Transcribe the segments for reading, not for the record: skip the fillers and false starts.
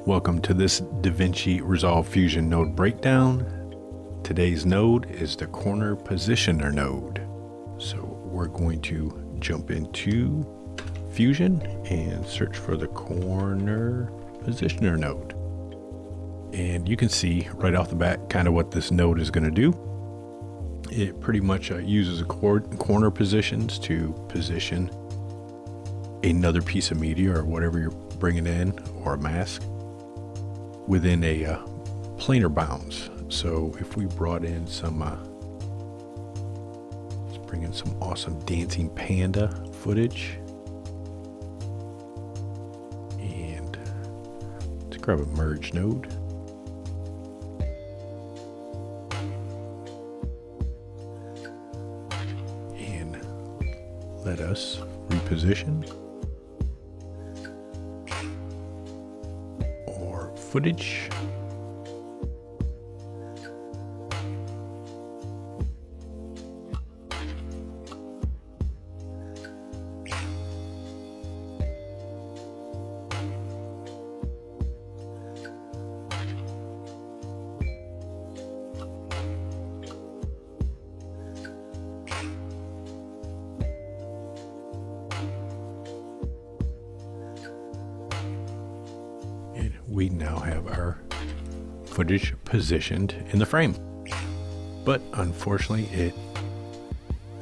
Welcome to this DaVinci Resolve Fusion node breakdown. Today's node is the corner positioner node. So we're going to jump into Fusion and search for the corner positioner node. And you can see right off the bat kind of what this node is going to do. It pretty much uses corner positions to position another piece of media or whatever you're bringing in, or a mask, within a planar bounds. So if we brought in some, let's bring in some awesome dancing panda footage, and let's grab a merge node. And let us reposition footage. We now have our footage positioned in the frame, but unfortunately it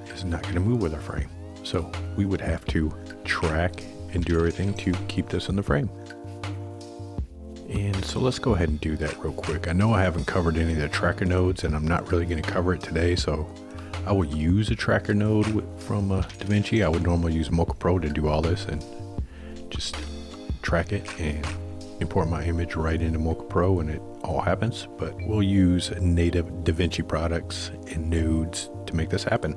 is not going to move with our frame. So we would have to track and do everything to keep this in the frame. And so let's go ahead and do that real quick. I know I haven't covered any of the tracker nodes, and I'm not really going to cover it today, so I will use a tracker node from DaVinci. I would normally use Mocha Pro to do all this and just track it and import my image right into Mocha Pro and it all happens, but we'll use native DaVinci products and nodes to make this happen.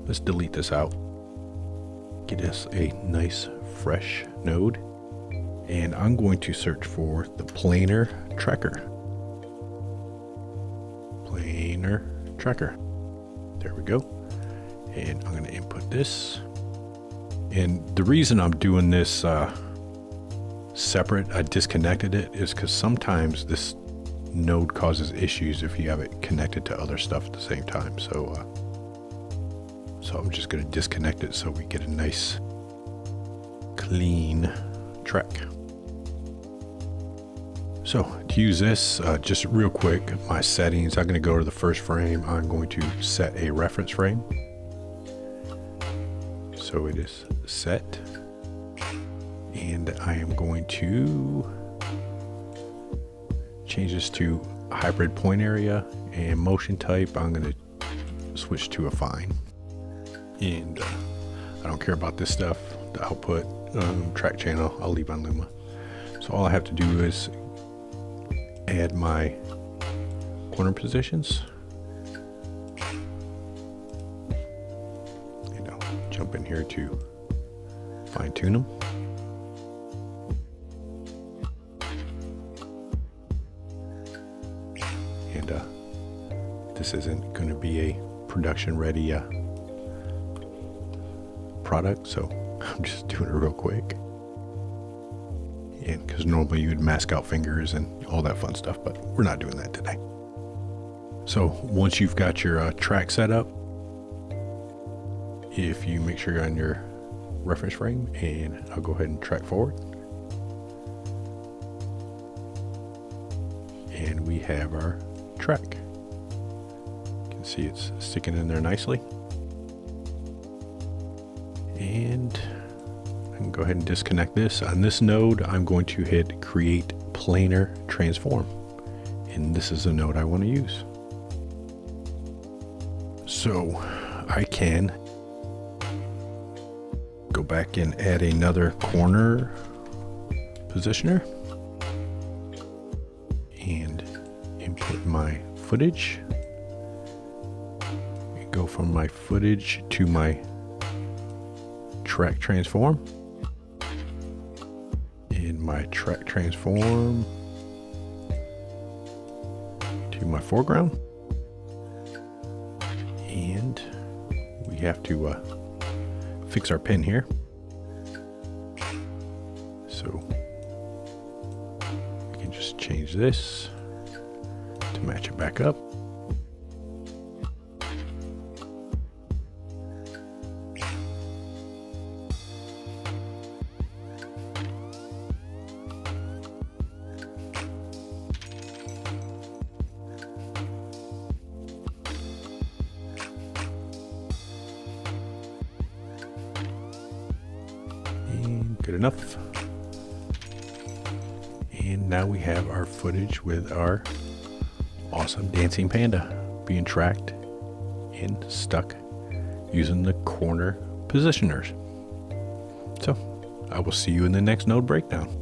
Let's delete this out. Get us a nice fresh node, and I'm going to search for the planar tracker. Planar tracker. There we go. And I'm going to input this. And the reason I'm doing this separate, I disconnected it, is because sometimes this node causes issues if you have it connected to other stuff at the same time. So I'm just going to disconnect it so we get a nice clean track. So to use this, just real quick, my settings, I'm going to go to the first frame. I'm going to set a reference frame. So it is set. And I am going to change this to hybrid point area, and motion type I'm going to switch to affine. And I don't care about this stuff, the output, track channel, I'll leave on Luma. So all I have to do is add my corner positions. And I'll jump in here to fine tune them. This isn't going to be a production ready product, so I'm just doing it real quick. And because normally you would mask out fingers and all that fun stuff, but we're not doing that today. So once you've got your track set up, if you make sure you're on your reference frame, and I'll go ahead and track forward. And we have our track. See, it's sticking in there nicely. And I can go ahead and disconnect this. On this node, I'm going to hit create planar transform, and this is the node I want to use. So I can go back and add another corner positioner and input my footage. Go from my footage to my track transform, in my track transform to my foreground, and we have to fix our pin here. So just change this to match it back up. Good enough. And now we have our footage with our awesome dancing panda being tracked and stuck using the corner positioners. So I will see you in the next node breakdown.